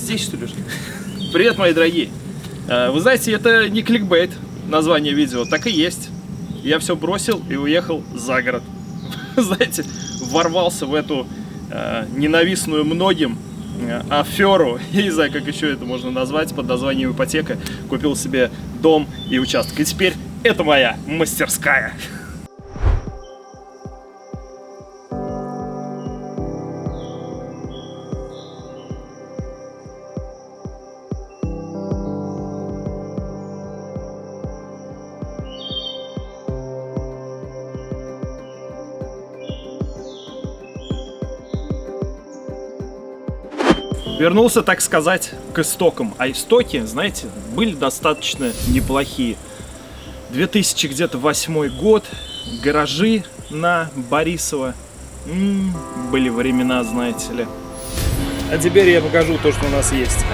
здесь, что ли? Привет, мои дорогие. Вы знаете, это не кликбейт, название видео, так и есть. Я все бросил и уехал за город. Знаете, ворвался в эту ненавистную многим аферу. Я не знаю, как еще это можно назвать, под названием ипотека. Купил себе дом и участок. И теперь это моя мастерская. Вернулся, так сказать, к истокам. А истоки, знаете, были достаточно неплохие. 2008 год, гаражи на Борисова. Были времена, знаете ли. А теперь я покажу то, что у нас есть.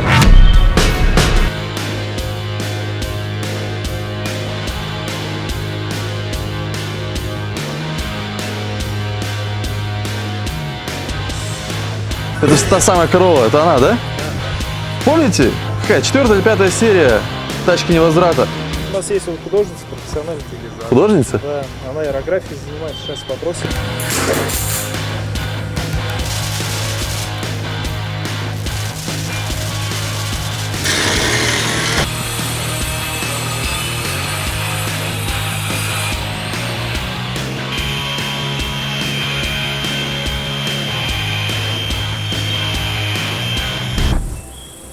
Это же та самая корова, это она, да? Помните? Какая? 4-я или 5-я серия «Тачки невозврата». У нас есть вот художница, профессиональный телевизор. Художница? Да, она аэрографией занимается, сейчас попросим.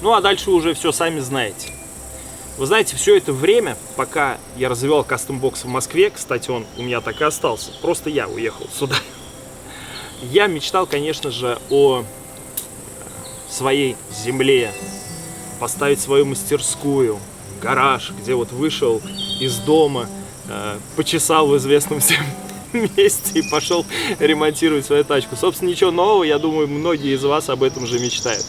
Ну а дальше уже все сами знаете. Вы знаете, все это время, пока я развивал кастомбокс в Москве, кстати, он у меня так и остался, просто я уехал сюда. Я мечтал, конечно же, о своей земле, поставить свою мастерскую, гараж, где вот вышел из дома, почесал в известном всем месте и пошел ремонтировать свою тачку. Собственно, ничего нового, я думаю, многие из вас об этом же мечтают.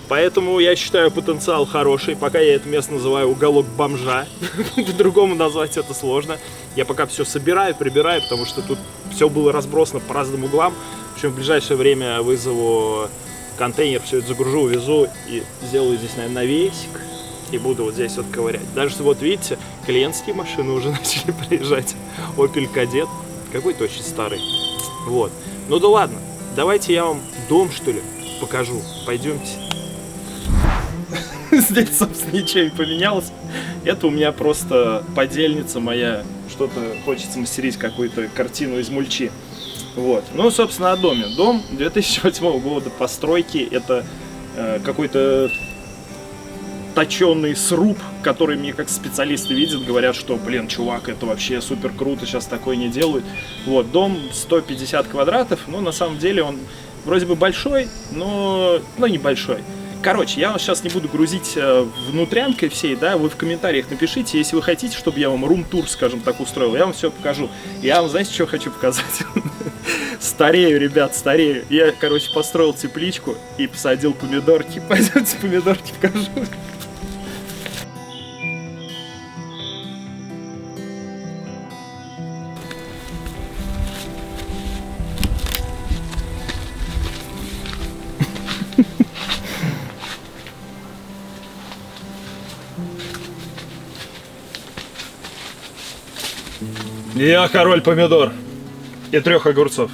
Поэтому я считаю потенциал хороший. Пока я это место называю уголок бомжа. По-другому назвать это сложно. Я пока все собираю, прибираю, потому что тут все было разбросано по разным углам. В общем, в ближайшее время вызову контейнер, все это загружу, увезу и сделаю здесь, наверное, навесик. И буду вот здесь вот ковырять. Даже вот видите, клиентские машины уже начали приезжать. Opel Kadett. Какой-то очень старый. Вот. Ну да ладно. Давайте я вам дом, что ли, покажу. Пойдемте. Здесь, собственно, ничего не поменялось. Это у меня просто подельница моя. Что-то хочется мастерить, какую-то картину из мульчи. Вот. Ну, собственно, о доме. Дом 2008 года постройки. Это какой-то точеный сруб, который мне как специалисты видят, говорят, что, блин, чувак, это вообще супер круто, сейчас такое не делают. Вот, дом 150 квадратов, но на самом деле он вроде бы большой, но небольшой. Короче, я вас сейчас не буду грузить внутрянкой всей, да, вы в комментариях напишите, если вы хотите, чтобы я вам рум-тур, скажем так, устроил, я вам все покажу. Я вам, знаете, что хочу показать? Старею, ребят, старею. Я, короче, построил тепличку и посадил помидорки. Пойдемте помидорки покажу. Я король помидор и 3 огурцов.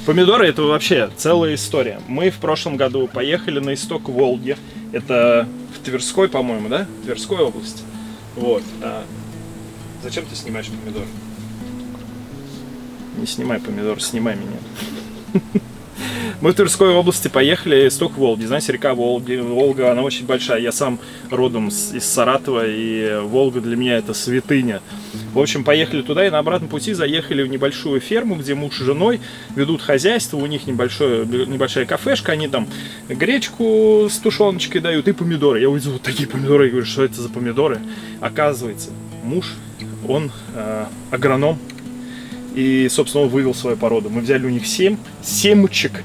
Помидоры — это вообще целая история. Мы в прошлом году поехали на исток Волги. Это в Тверской, по-моему, да? Тверской области. Вот. Зачем ты снимаешь помидор? Не снимай помидор, снимай меня. Мы в Тверской области поехали, исток Волги. Знаете, река Волга, она очень большая. Я сам родом из Саратова, и Волга для меня это святыня. В общем, поехали туда и на обратном пути заехали в небольшую ферму, где муж с женой ведут хозяйство. У них небольшая кафешка, они там гречку с тушеночкой дают и помидоры. Я увидел вот такие помидоры и говорю, что это за помидоры? Оказывается, муж, он агроном. И, собственно, он вывел свою породу. Мы взяли у них 7 семечек.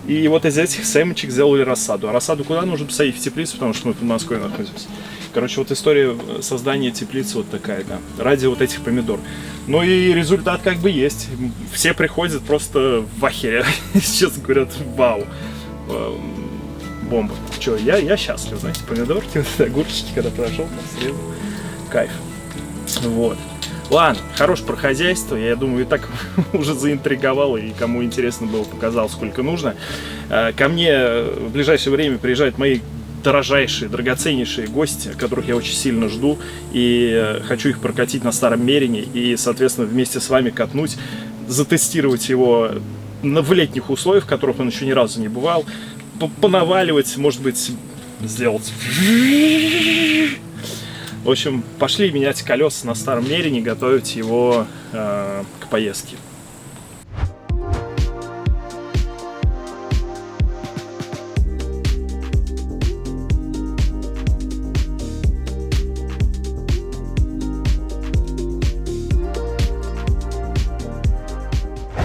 И вот из этих семечек сделали рассаду. А рассаду куда нужно посадить? В теплицу, потому что мы под Москвой находимся. Короче, вот история создания теплицы вот такая, да. Ради вот этих помидор. Ну и результат как бы есть. Все приходят просто в ахере. Сейчас говорят, вау. бомба. Че, я счастлив, знаете, помидорки, огурчики, когда прошел, срезал. Кайф. Вот. Ладно, хорош про хозяйство, я думаю, и так уже заинтриговал, и кому интересно было, показал, сколько нужно. Ко мне в ближайшее время приезжают мои дорожайшие, драгоценнейшие гости, которых я очень сильно жду, и хочу их прокатить на старом Мерине, и, соответственно, вместе с вами катнуть, затестировать его в летних условиях, в которых он еще ни разу не бывал, понаваливать, может быть, сделать... В общем, пошли менять колеса на старом Мерине, готовить его к поездке.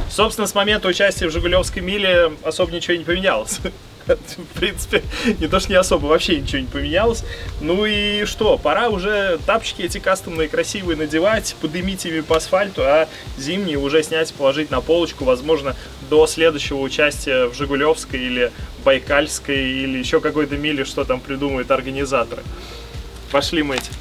Собственно, с момента участия в Жигулевской миле особо ничего не поменялось. В принципе, не то что не особо, вообще ничего не поменялось. Ну и что, пора уже тапочки эти кастомные красивые надевать, подымить ими по асфальту, а зимние уже снять, положить на полочку, возможно, до следующего участия в Жигулевской или Байкальской или еще какой-то миле, что там придумают организаторы. Пошли мыть.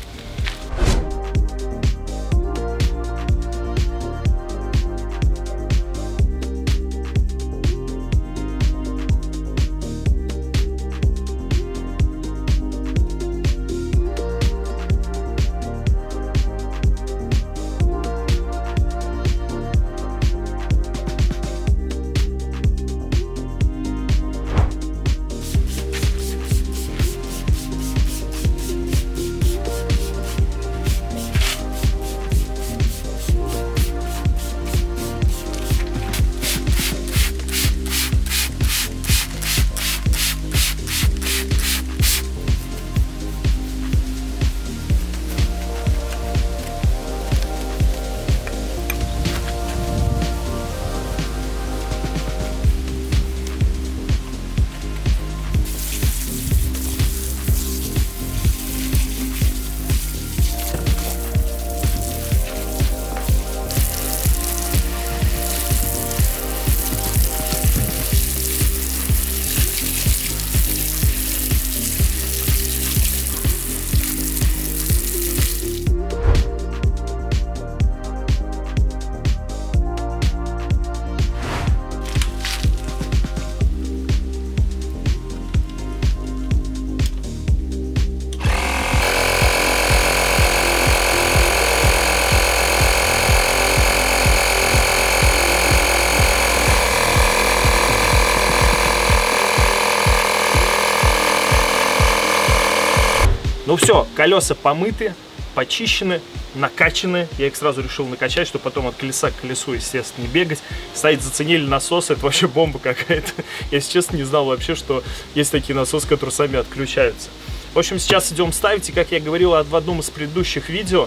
Ну все, колеса помыты, почищены, накачаны. Я их сразу решил накачать, чтобы потом от колеса к колесу, естественно, не бегать. Кстати, заценили насосы, это вообще бомба какая-то. Я, если честно, не знал вообще, что есть такие насосы, которые сами отключаются. В общем, сейчас идем ставить, и как я говорил в одном из предыдущих видео,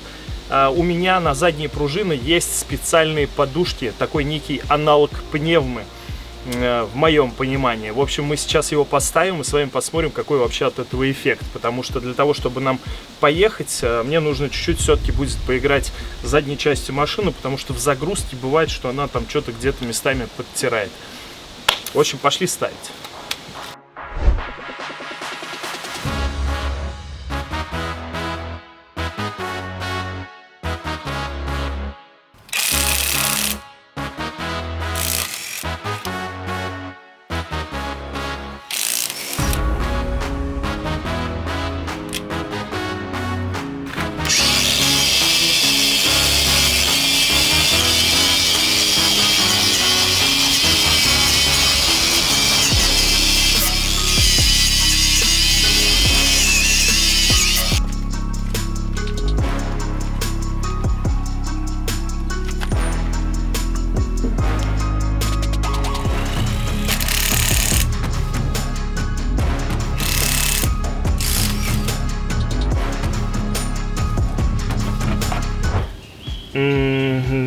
у меня на задние пружины есть специальные подушки, такой некий аналог пневмы, в моем понимании. В общем, мы сейчас его поставим и с вами посмотрим, какой вообще от этого эффект. Потому что для того, чтобы нам поехать, мне нужно чуть-чуть все-таки будет поиграть с задней частью машины, потому что в загрузке бывает, что она там что-то где-то местами подтирает. В общем, пошли ставить.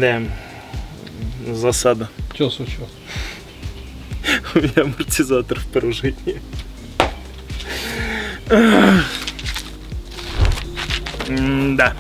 Да, засада. Что случилось? У меня амортизатор в пружине. Да,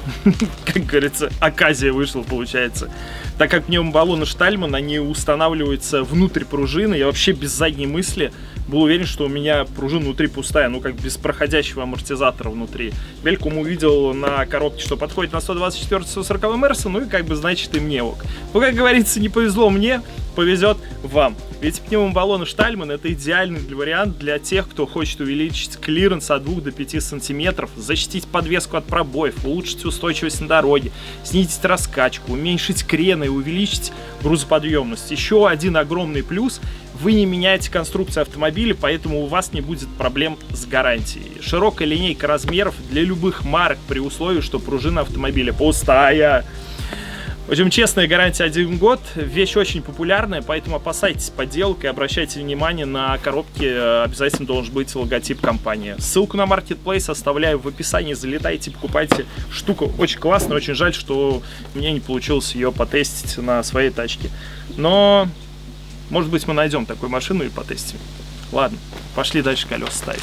как говорится, оказия вышла, получается. Так как пневмобаллоны Штальман, они устанавливаются внутрь пружины, я вообще без задней мысли был уверен, что у меня пружина внутри пустая, ну как без проходящего амортизатора внутри. Великом увидел на коробке, что подходит на 124-140 МРС, ну и как бы значит и мне ок. Ну как говорится, не повезло мне, повезет вам. Ведь пневмобаллоны Штальман — это идеальный вариант для тех, кто хочет увеличить клиренс от 2 до 5 сантиметров, защитить подвеску от пробоев, улучшить устойчивость на дороге, снизить раскачку, уменьшить крены и увеличить грузоподъемность. Еще один огромный плюс — вы не меняете конструкцию автомобиля, поэтому у вас не будет проблем с гарантией. Широкая линейка размеров для любых марок при условии, что пружина автомобиля пустая. В общем, честная гарантия 1 год, вещь очень популярная, поэтому опасайтесь подделок и обращайте внимание на коробке, обязательно должен быть логотип компании. Ссылку на Marketplace оставляю в описании, залетайте, покупайте. Штука очень классная, очень жаль, что мне не получилось ее потестить на своей тачке. Но, может быть, мы найдем такую машину и потестим. Ладно, пошли дальше колеса ставить.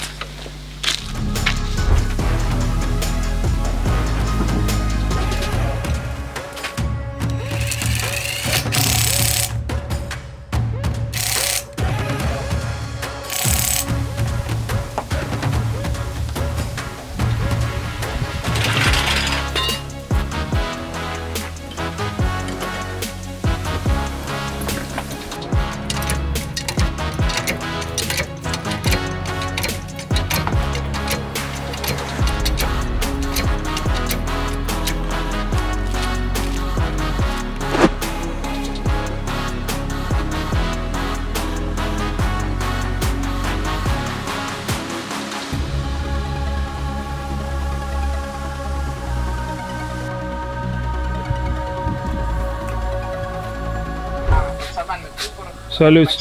Салют.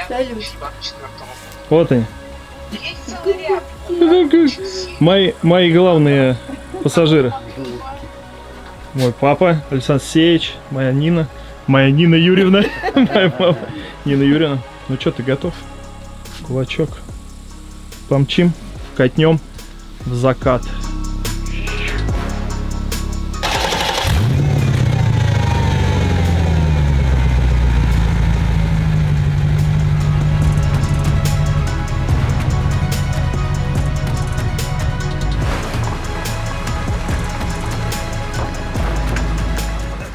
Салют. Вот они. Мои главные пассажиры. Мой папа, Александр Сеевич, моя Нина Юрьевна. Моя мама, Нина Юрьевна. Ну что, ты готов? Кулачок. Помчим, катнем в закат.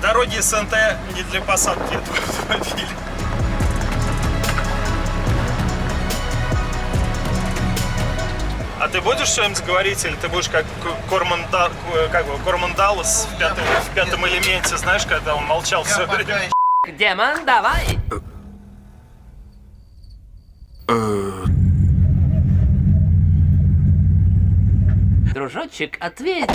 Дороги СНТ не для посадки этого автомобиля. А ты будешь что-нибудь говорить, или ты будешь как Корман Даллас в пятом элементе, знаешь, когда он молчал все время? Демон, давай! Дружочек, ответь!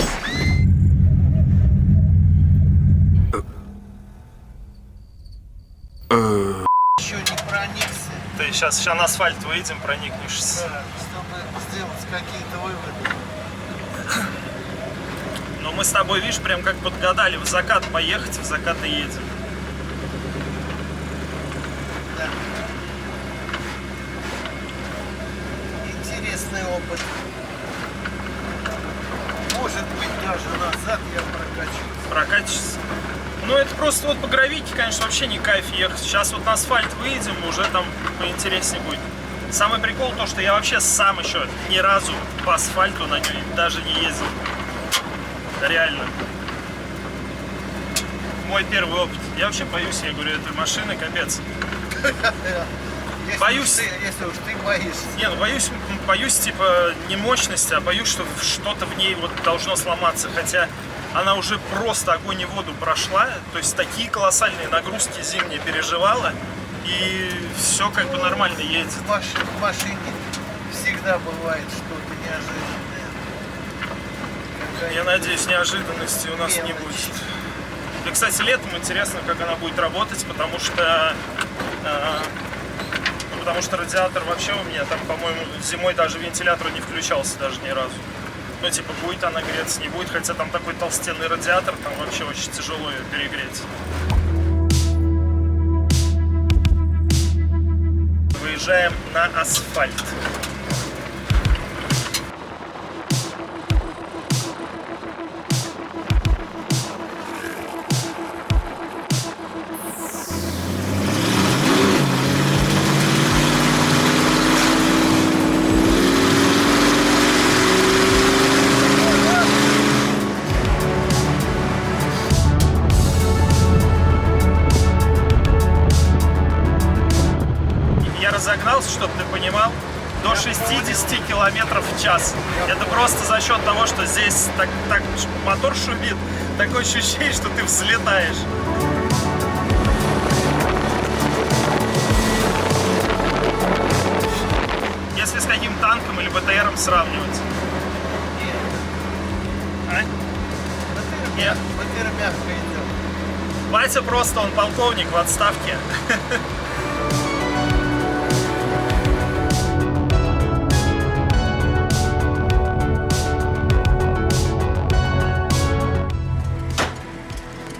Еще не проникся, Ты сейчас на асфальт выйдем, проникнешься. да, чтобы сделать какие-то выводы. Но мы с тобой, видишь, прям как подгадали в закат поехать, в закат и едем. Да. Интересный опыт. Может быть, даже назад я прокачусь. Прокатишься. Ну, это просто вот по гравийке, конечно, вообще не кайф ехать. Сейчас вот на асфальт выйдем, уже там поинтереснее будет. Самый прикол то, что я вообще сам еще ни разу по асфальту на ней даже не ездил. Реально. Мой первый опыт. Я вообще боюсь, я говорю, этой машины, капец. Боюсь. Если уж ты боишься. Не, ну боюсь типа не мощности, а боюсь, что что-то в ней вот должно сломаться. Хотя она уже просто огонь и воду прошла, то есть такие колоссальные нагрузки зимние переживала, и все как бы нормально едет. В машине всегда бывает что-то неожиданное. Я надеюсь, неожиданностей у нас не Мелочь. будет. И, кстати, летом интересно, как она будет работать, потому что радиатор вообще у меня там, по-моему, зимой даже вентилятор не включался даже ни разу. Ну, типа, будет она греться, не будет, хотя там такой толстенный радиатор, там вообще очень тяжело ее перегреть. Выезжаем на асфальт. километров в час. Это просто за счет того, что здесь так мотор шумит. Такое ощущение, что ты взлетаешь. Если с каким танком или БТРом сравнивать? А? Нет. БТР мягко идет. Батя просто, он полковник в отставке.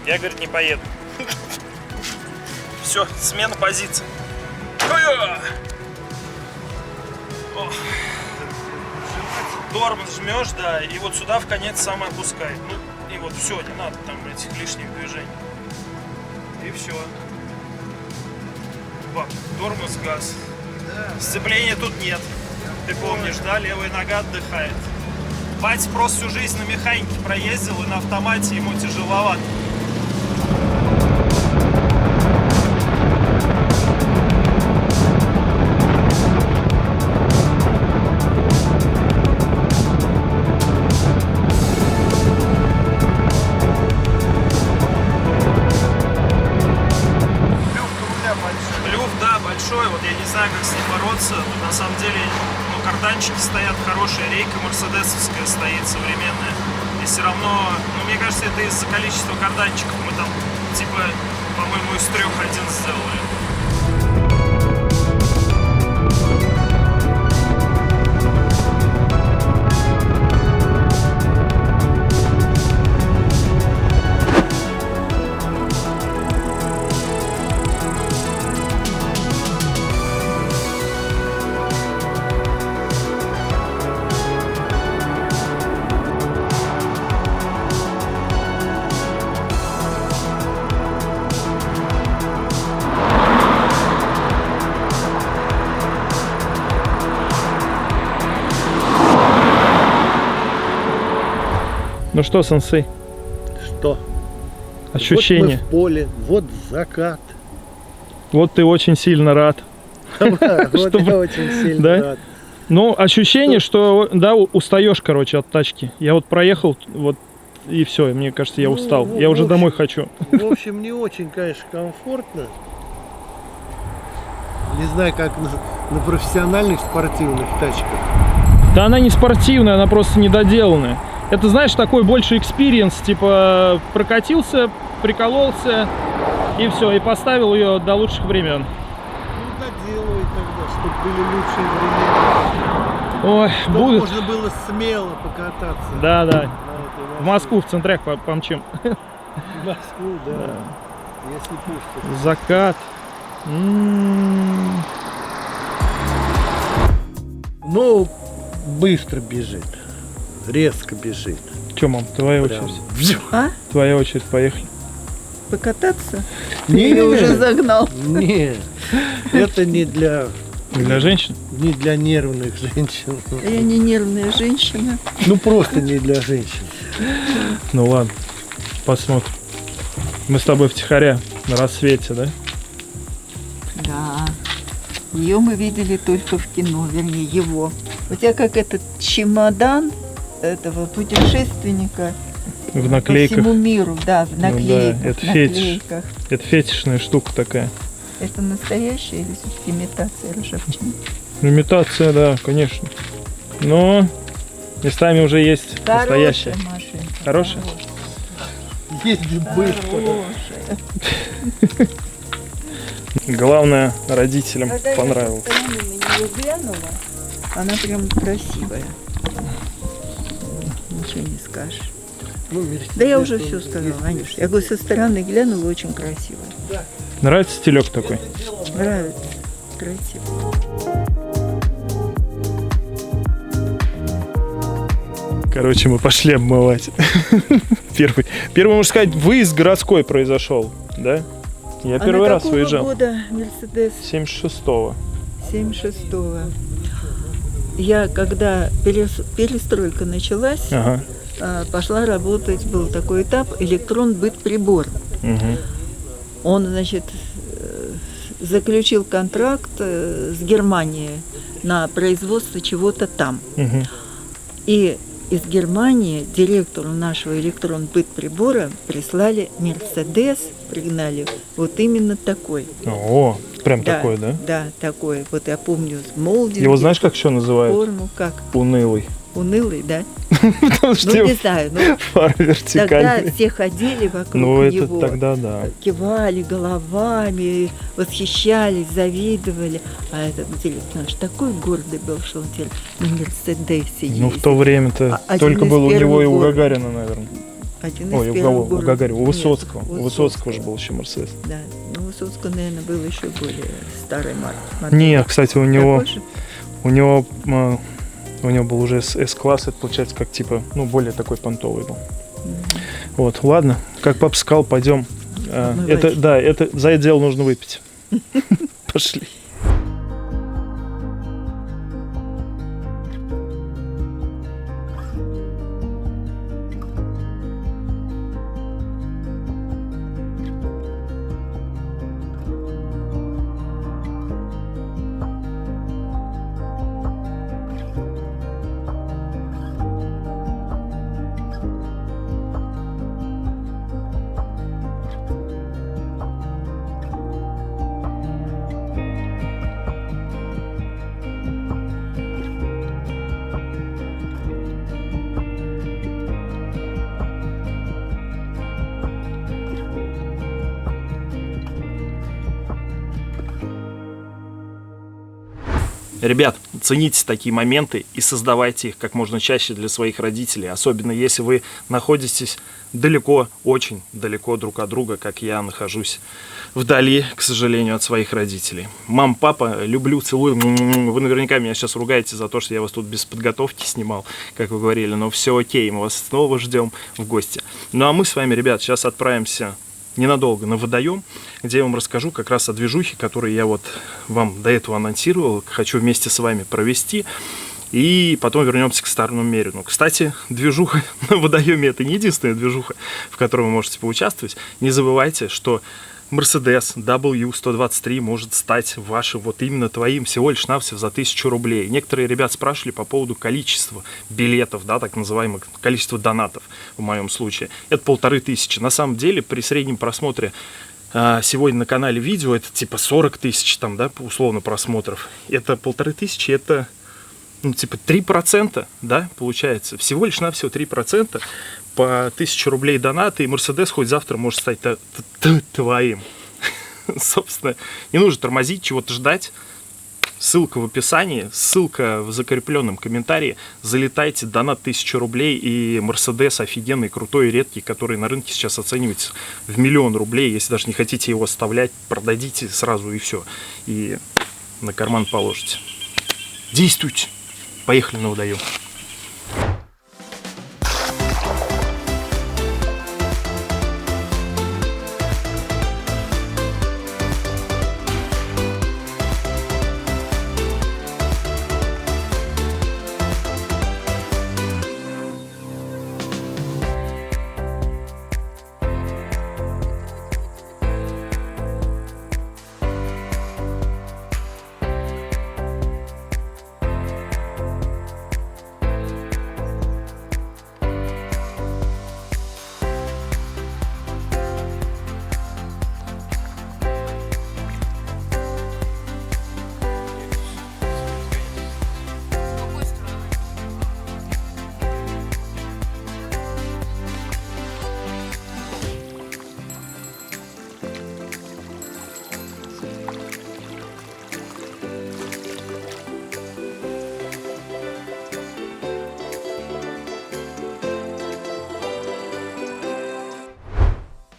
Я, говорит, не поеду. Все, смена позиции. Тормоз жмешь, да, и вот сюда в конец сам опускай. Ну, и вот все, не надо там этих лишних движений. И все. Бак, тормоз, газ. Сцепления тут нет. Ты помнишь, да? Левая нога отдыхает. Батя просто всю жизнь на механике проездил, и на автомате ему тяжеловато. Вот я не знаю, как с ним бороться. На самом деле, ну, карданчики стоят хорошие, рейка мерседесовская стоит, современная. И все равно, ну, мне кажется, это из-за количества карданчиков. Мы там, типа, по-моему, из 3 один сделали. Ну что, сенсей, Что? ощущения? Вот мы в поле, вот закат. Вот ты очень сильно рад. Вот Чтобы- я очень сильно Да? рад. Ну, ощущение, что, да, устаешь, короче, от тачки. Я вот проехал, вот, и все, мне кажется, я Ну, устал. в Я уже общем- домой хочу. В общем, не очень, конечно, комфортно. Не знаю, как на профессиональных спортивных тачках. Да она не спортивная, она просто недоделанная. Это, знаешь, такой больше экспириенс, типа прокатился, прикололся, и все, и поставил ее до лучших времен. Ну, доделывай тогда, чтобы были лучшие времена. Ой, Чтобы будут. можно было смело покататься. Да, да. на этой В Москву, в центрях помчим. В Москву, да. Если пустят. Закат. Ну, быстро бежит. Резко бежит. Че, мам, твоя Прям. очередь? А? Твоя очередь, поехали. Покататься? Не, Или уже загнал? не, это не для женщин? нервных женщин. Я не нервная женщина. Ну просто не для женщин. Ну ладно, посмотрим. Мы с тобой втихаря на рассвете, да? Да. Ее мы видели только в кино, вернее, его. У тебя как этот чемодан этого путешественника В по наклейках. всему миру, да, в наклейках. это фетиш. наклейках. Это фетишная штука такая. Это настоящая или все-таки имитация ржавчины? Имитация, да, конечно. Но местами уже есть настоящая. Хорошая машинка. Хорошая? Ездит быстро. Хорошая. Главное, родителям Когда я понравилось. со стороны на нее глянула, она прям красивая. Ничего не скажешь. Ну, Мерседес Да я уже все тоже сказала, есть, Анюш. Я говорю, со стороны глянула, очень красиво. Нравится стилек такой? Нравится. Красиво. Короче, мы пошли обмывать. Первый, можно сказать, выезд городской произошел, да? Я первый раз выезжал. года Мерседес 76-го. 76-го. Я, когда перестройка началась, Ага. пошла работать, был такой этап, электрон-быт-прибор. Угу. Он, значит, заключил контракт с Германией на производство чего-то там. Мгм. И из Германии директору нашего электронбытприбора прислали Мерседес, пригнали вот именно такой. О, прям такой, да? Да, такой. Вот я помню, молдинг. Его знаешь, как еще называют? Форму, как? Унылый. Унылый, да? Потому что Ну, его не знаю, ну, фары тогда вертикальные. все ходили вокруг Ну, это него. тогда да. Кивали головами, восхищались, завидовали. А этот директор наш такой гордый был, что он теперь на Мерседесе ездит. Ну, в то время-то Один только из был у него и у первых Гагарина, наверное. Один из Ой, у первых кого? У городов. Гагарина. У Нет, Высоцкого. У Высоцкого Высоцкого. же был еще Мерседес. Да, ну, Высоцкого, наверное, был еще более старой марки. Нет, кстати, у него Такой же? у него был уже S-класс, это получается как типа, ну, более такой понтовый был. Вот, ладно, как папа сказал, пойдем. Отмывать. За это дело нужно выпить. Пошли. Ребят, цените такие моменты и создавайте их как можно чаще для своих родителей, особенно если вы находитесь далеко, очень далеко друг от друга, как я нахожусь вдали, к сожалению, от своих родителей. Мам, папа, люблю, целую. Вы наверняка меня сейчас ругаете за то, что я вас тут без подготовки снимал, как вы говорили, но все окей, мы вас снова ждем в гости. Ну а мы с вами, ребят, сейчас отправимся ненадолго на водоем, где я вам расскажу как раз о движухе, которую я вот вам до этого анонсировал, хочу вместе с вами провести, и потом вернемся к Старому Мерину. Кстати, движуха на водоеме — это не единственная движуха, в которой вы можете поучаствовать. Не забывайте, что Mercedes W123 может стать вашим, вот именно твоим, всего лишь навсего за 1000 рублей. Некоторые ребят спрашивали по поводу количества билетов, да, так называемых, количество донатов в моем случае. Это 1500. На самом деле, при среднем просмотре сегодня на канале видео, это типа 40 тысяч, там, да, условно, просмотров. Это 1500, это, ну, типа 3%, да, получается. Всего лишь навсего 3%. По 1000 рублей доната, и Мерседес хоть завтра может стать твоим. Собственно, не нужно тормозить, чего-то ждать. Ссылка в описании, ссылка в закрепленном комментарии. Залетайте, донат 1000 рублей, и Мерседес офигенный, крутой и редкий, который на рынке сейчас оценивается в 1 000 000 рублей. Если даже не хотите его оставлять, продадите сразу и все. И на карман положите. Действуйте. Поехали на водоем.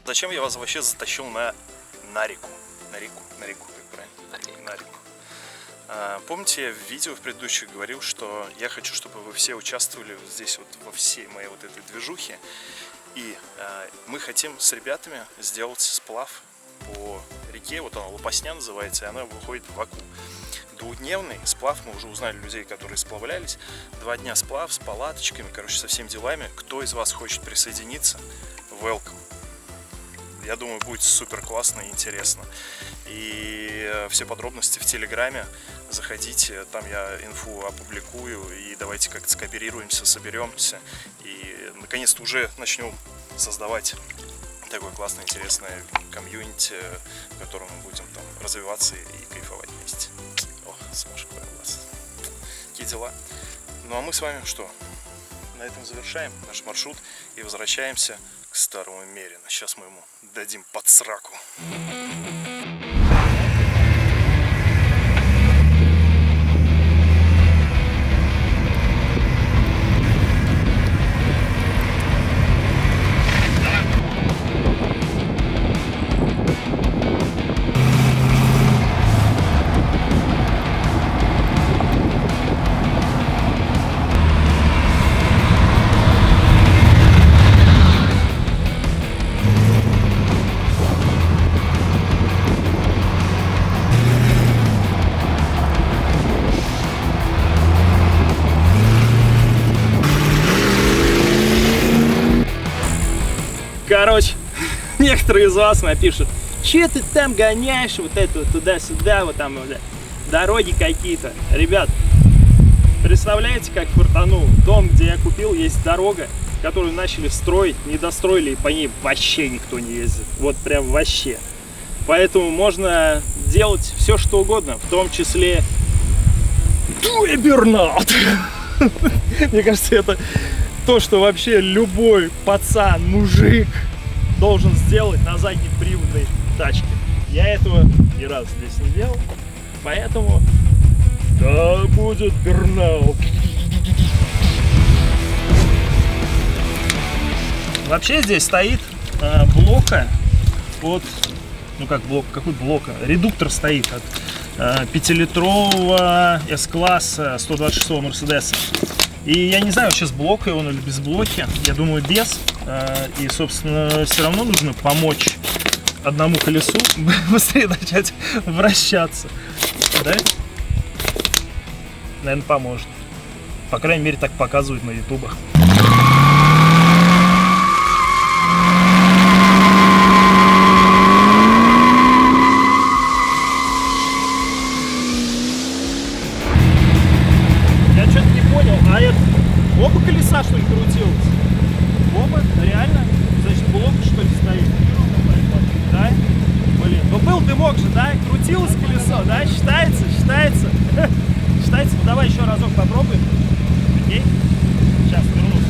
Зачем я вас вообще затащил на реку? На реку, как правильно? На реку. Помните, я в видео в предыдущих говорил, что я хочу, чтобы вы все участвовали здесь вот во всей моей вот этой движухе. И мы хотим с ребятами сделать сплав по реке, вот она Лопасня называется, и она выходит в Аку. Двухдневный сплав, мы уже узнали людей, которые сплавлялись. 2 дня сплав с палаточками, короче, со всеми делами. Кто из вас хочет присоединиться? Welcome. Я думаю, будет супер классно и интересно. И все подробности в Телеграме. Заходите, там я инфу опубликую. И давайте как-то скооперируемся, соберемся. И наконец-то уже начнем создавать такое классное, интересное комьюнити, в котором мы будем там развиваться и кайфовать вместе. Ох, Саша, какой класс. Такие дела. Ну а мы с вами что? На этом завершаем наш маршрут и возвращаемся к старому Мерину. Сейчас мы ему дадим под сраку. Короче, некоторые из вас напишут, че ты там гоняешь, вот это вот туда-сюда, вот там вот, дороги какие-то. Ребят, представляете, как фартанул? Дом, где я купил, есть дорога, которую начали строить, не достроили, и по ней вообще никто не ездит. Вот прям вообще. Поэтому можно делать все, что угодно, в том числе бурнаут. Мне кажется, это то, что вообще любой пацан, мужик должен сделать на заднеприводной тачке. Я этого ни разу здесь не делал, поэтому да будет бурнаут. Вообще здесь стоит блока от, ну как блок, какой блока? Редуктор стоит от 5-литрового S-класса 126-го Мерседеса. И я не знаю, сейчас блокой он или без блоки. Я думаю, без. И, собственно, все равно нужно помочь одному колесу быстрее начать вращаться. Да? Наверное, поможет. По крайней мере, так показывают на ютубах. Оба колеса, что ли, крутилось? Оба? Реально? Значит, блок, что ли, стоит? Да? Блин, ну был дымок же, да? Крутилось колесо, да? Считается? Считается? Считается? Ну давай еще разок попробуем. Окей? Сейчас, вернусь.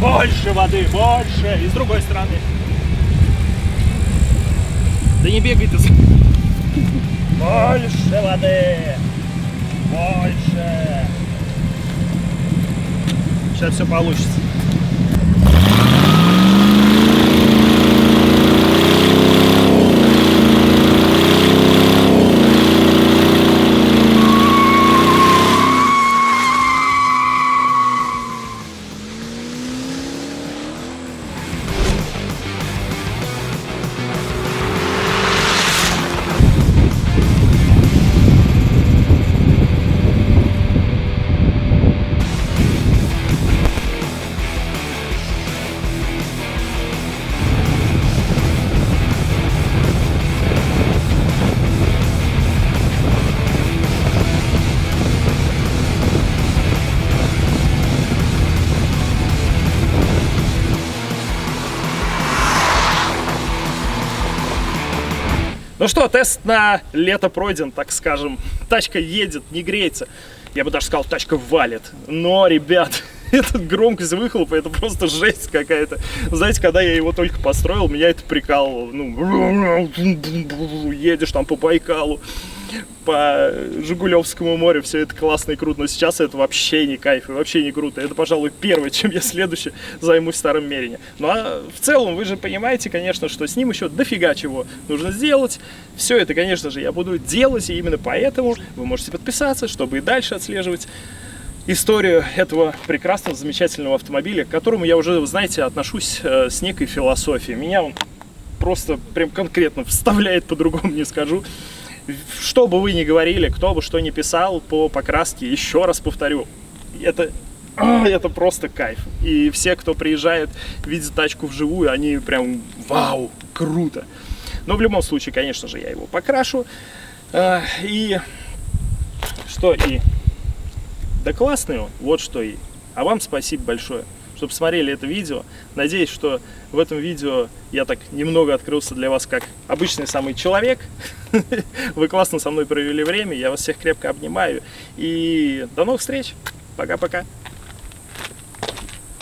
Больше воды, больше! И с другой стороны. Да не бегай ты. Больше воды! Больше! Сейчас все получится. Ну что, тест на лето пройден, так скажем. Тачка едет, не греется. Я бы даже сказал, тачка валит. Но, ребят, этот громкость выхлопа, это просто жесть какая-то. Знаете, когда я его только построил, меня это прикалывало. Ну, едешь там по Байкалу, по Жигулевскому морю, все это классно и круто. Но сейчас это вообще не кайф и вообще не круто. Это, пожалуй, первое, чем я следующее займусь в старом Мерине. Ну а в целом, вы же понимаете, конечно, что с ним еще дофига чего нужно сделать. Все это, конечно же, я буду делать, и именно поэтому вы можете подписаться, чтобы и дальше отслеживать историю этого прекрасного, замечательного автомобиля, к которому я уже, знаете, отношусь с некой философией. Меня он просто прям конкретно вставляет, по-другому не скажу. Что бы вы ни говорили, кто бы что ни писал по покраске, еще раз повторю, это это просто кайф. И все, кто приезжает, видит тачку вживую, они прям вау, круто. Но в любом случае, конечно же, я его покрашу. И что и? Да классный он, вот что и. А вам спасибо большое, что посмотрели это видео. Надеюсь, что в этом видео я так немного открылся для вас как обычный самый человек. Вы классно со мной провели время, я вас всех крепко обнимаю. И до новых встреч. Пока-пока.